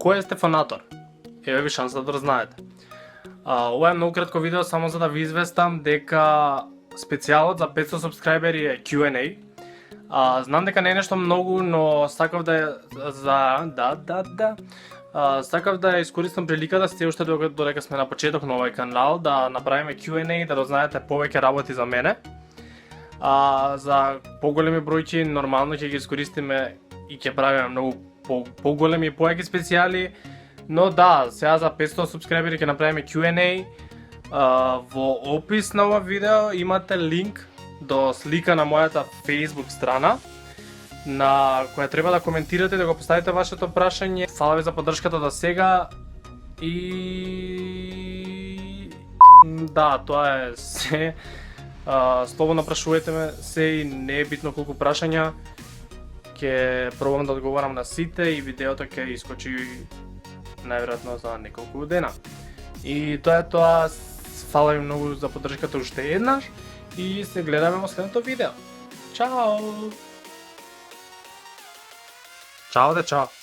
кој е Стефанатор? Еве ви шанса да знаете. Ова е многу кратко видео само за да ви известам дека специјалот за 500 субскрајбери е Q&A. Знам дека не е нешто многу, но сакав да сакав да искористам приликата сте уште додека сме на почеток на овој канал да направиме Q&A, да дознаете повеќе работи за мене. За поголеми бројки нормално ќе ги искористиме и ќе правиме многу поголеми и поеки специјали. Но да, сега за 500 субскрајбери ќе направиме Q&A. Во опис на ова видео имате линк до слика на мојата Facebook страна на која треба да коментирате, да го поставите вашето прашање. Фала ви за поддршката до сега и да, тоа е се. Слободно прашувајте ме се и не е битно колку прашања. Ќе пробам да одговорам на сите и видеото ќе искочи најверојатно за неколку дена. И тоа е тоа. Фала ви многу за поддршката уште еднаш и се гледаме во следното видео. Чао! Чао, чао!